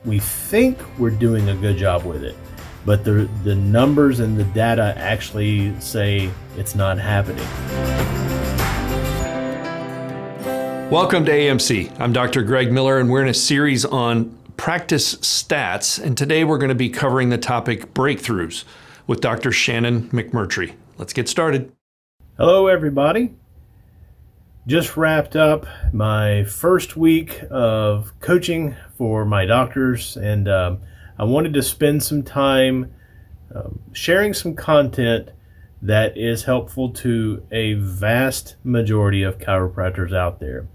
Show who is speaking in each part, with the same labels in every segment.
Speaker 1: we think we're doing a good job with it, but the numbers and the data actually say it's not happening.
Speaker 2: Welcome to AMC. I'm Dr. Greg Miller, and we're in a series on practice stats, and today we're going to be covering the topic breakthroughs with Dr. Shannon McMurtry. Let's get started.
Speaker 1: Hello, everybody. Just wrapped up my first week of coaching for my doctors, and I wanted to spend some time sharing some content that is helpful to a vast majority of chiropractors out there.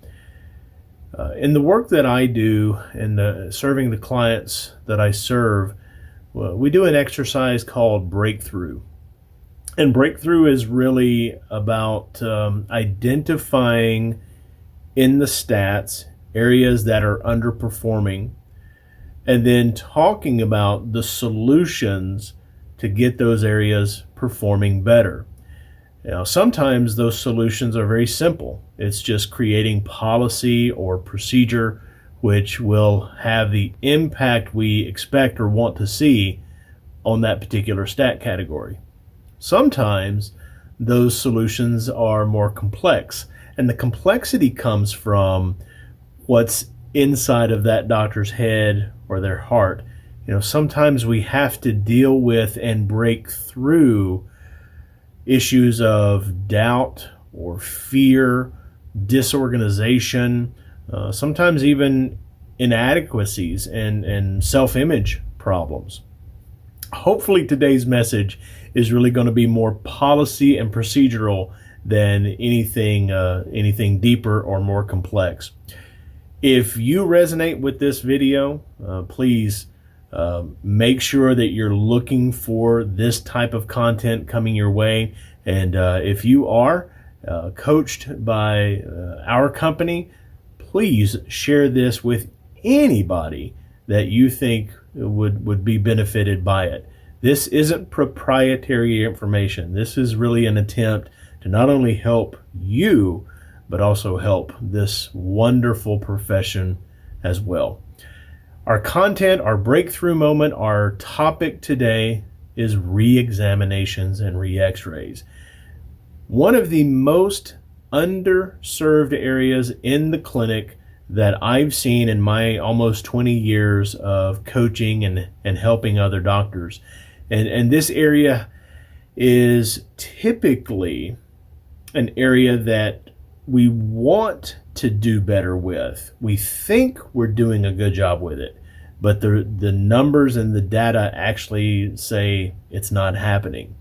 Speaker 1: In the work that I do and serving the clients that I serve, we do an exercise called breakthrough. And breakthrough is really about identifying in the stats areas that are underperforming and then talking about the solutions to get those areas performing better. Now, sometimes those solutions are very simple. It's just creating policy or procedure which will have the impact we expect or want to see on that particular stat category. Sometimes those solutions are more complex, and the complexity comes from what's inside of that doctor's head or their heart. Sometimes we have to deal with and break through issues of doubt or fear, disorganization, sometimes even inadequacies and self-image problems. Hopefully today's message is really going to be more policy and procedural than anything deeper or more complex. If you resonate with this video, please make sure that you're looking for this type of content coming your way. And if you are coached by our company, please share this with anybody that you think would be benefited by it. This isn't proprietary information. This is really an attempt to not only help you, but also help this wonderful profession as well. Our content, our breakthrough moment, our topic today is re-examinations and re-x-rays. One of the most underserved areas in the clinic that I've seen in my almost 20 years of coaching and helping other doctors. And this area is typically an area that we want to do better with. We think we're doing a good job with it, but the numbers and the data actually say it's not happening.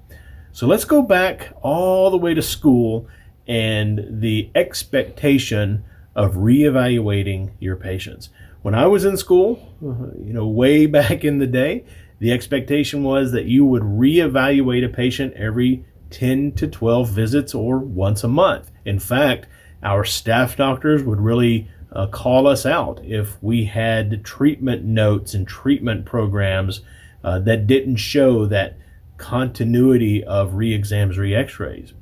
Speaker 1: So let's go back all the way to school and the expectation of reevaluating your patients. When I was in school, way back in the day, the expectation was that you would reevaluate a patient every 10 to 12 visits or once a month. In fact, our staff doctors would really call us out if we had treatment notes and treatment programs that didn't show that continuity of re-exams, re-x-rays.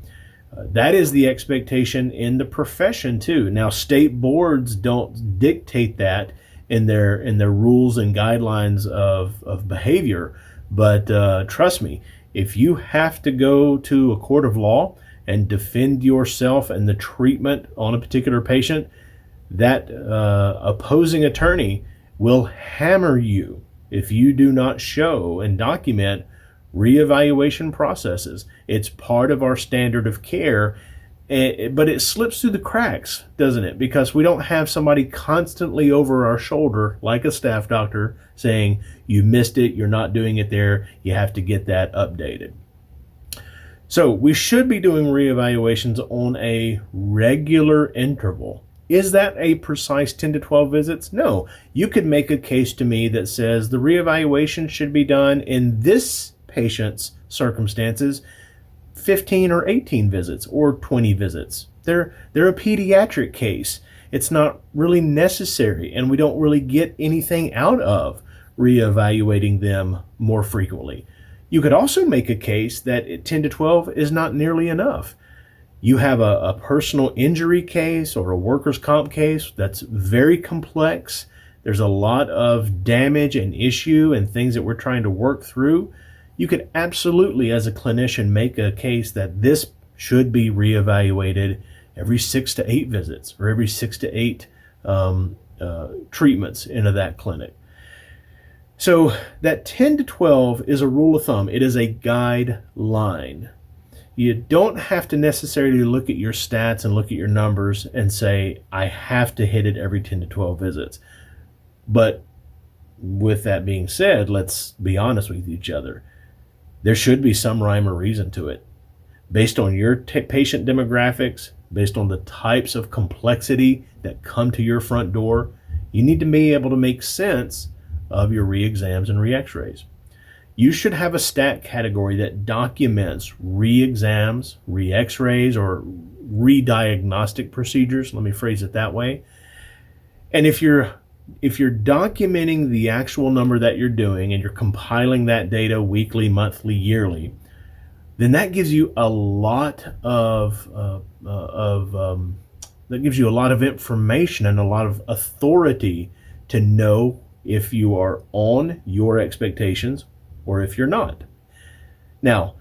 Speaker 1: That is the expectation in the profession too. Now, state boards don't dictate that in their rules and guidelines of behavior, but trust me, if you have to go to a court of law and defend yourself and the treatment on a particular patient, that opposing attorney will hammer you if you do not show and document reevaluation processes. It's part of our standard of care, but it slips through the cracks, doesn't it? Because we don't have somebody constantly over our shoulder, like a staff doctor, saying, you missed it, you're not doing it there, you have to get that updated. So we should be doing reevaluations on a regular interval. Is that a precise 10 to 12 visits? No. You could make a case to me that says the reevaluation should be done in this patient's circumstances 15 or 18 visits or 20 visits. They're a pediatric case. It's not really necessary, and we don't really get anything out of reevaluating them more frequently. You could also make a case that 10 to 12 is not nearly enough. You have a personal injury case or a workers' comp case that's very complex, there's a lot of damage and issue and things that we're trying to work through, you could absolutely, as a clinician, make a case that this should be reevaluated every 6 to 8 visits or every 6 to 8 treatments into that clinic. So that 10 to 12 is a rule of thumb. It is a guideline. You don't have to necessarily look at your stats and look at your numbers and say, I have to hit it every 10 to 12 visits. But with that being said, let's be honest with each other. There should be some rhyme or reason to it. Based on your patient demographics, based on the types of complexity that come to your front door, you need to be able to make sense of your re-exams and re-x-rays. You should have a stat category that documents re-exams, re-x-rays, or re-diagnostic procedures. Let me phrase it that way. And if you're documenting the actual number that you're doing and you're compiling that data weekly, monthly, yearly, then that gives you a lot of information and a lot of authority to know if you are on your expectations or if you're not. Now,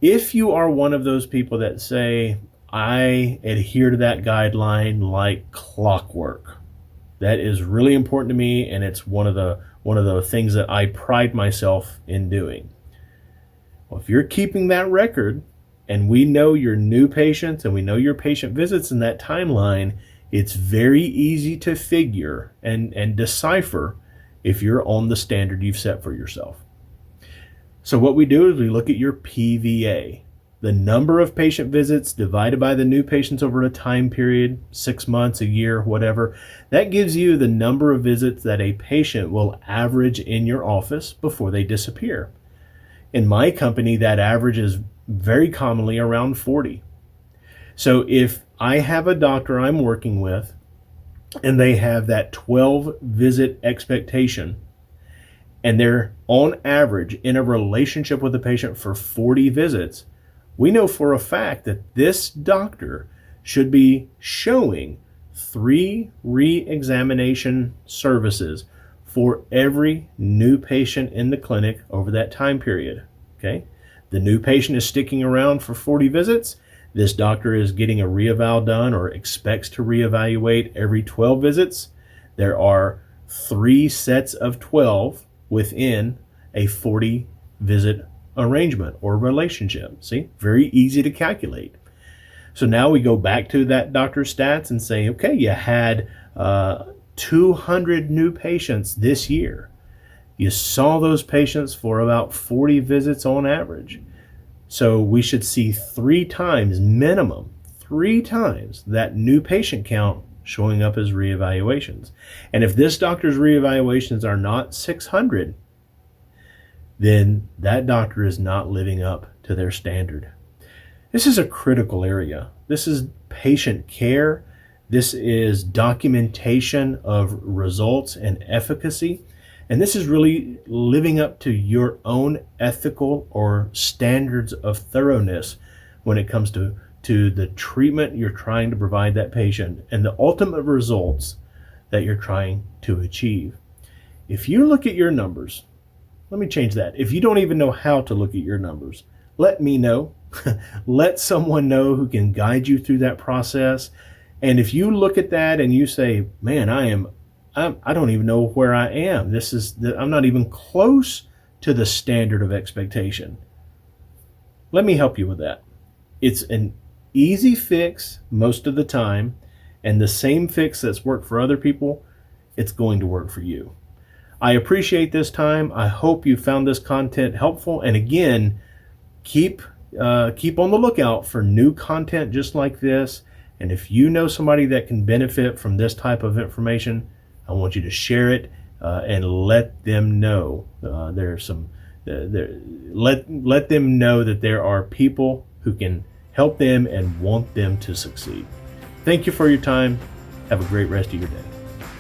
Speaker 1: if you are one of those people that say, I adhere to that guideline like clockwork, that is really important to me, and it's one of the things that I pride myself in doing. Well, if you're keeping that record, and we know your new patients and we know your patient visits in that timeline, it's very easy to figure and decipher if you're on the standard you've set for yourself. So what we do is we look at your PVA, the number of patient visits divided by the new patients over a time period, 6 months, a year, whatever. That gives you the number of visits that a patient will average in your office before they disappear. In my company, that average is very commonly around 40. So if I have a doctor I'm working with and they have that 12 visit expectation, and they're on average in a relationship with the patient for 40 visits, we know for a fact that this doctor should be showing 3 re-examination services for every new patient in the clinic over that time period. Okay? The new patient is sticking around for 40 visits. This doctor is getting a reeval done or expects to reevaluate every 12 visits. There are 3 sets of 12 within a 40 visit arrangement or relationship. See, very easy to calculate. So now we go back to that doctor's stats and say, okay, you had 200 new patients this year. You saw those patients for about 40 visits on average. So we should see 3 times minimum, 3 times that new patient count showing up as reevaluations. And if this doctor's reevaluations are not 600, then that doctor is not living up to their standard. This is a critical area. This is patient care. This is documentation of results and efficacy. And this is really living up to your own ethical or standards of thoroughness when it comes to the treatment you're trying to provide that patient and the ultimate results that you're trying to achieve. If you look at your numbers, let me change that. If you don't even know how to look at your numbers, let me know. Let someone know who can guide you through that process. And if you look at that and you say, man, I don't even know where I am. I'm not even close to the standard of expectation. Let me help you with that. It's an easy fix most of the time, and the same fix that's worked for other people, it's going to work for you. I appreciate this time. I hope you found this content helpful. And again, keep on the lookout for new content just like this. And if you know somebody that can benefit from this type of information, I want you to share it and let them know. Let them know that there are people who can help them and want them to succeed. Thank you for your time. Have a great rest of your day.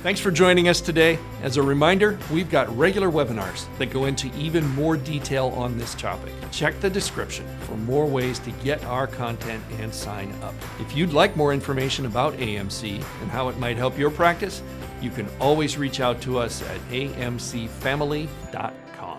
Speaker 2: Thanks for joining us today. As a reminder, we've got regular webinars that go into even more detail on this topic. Check the description for more ways to get our content and sign up. If you'd like more information about AMC and how it might help your practice, You can always reach out to us at amcfamily.com.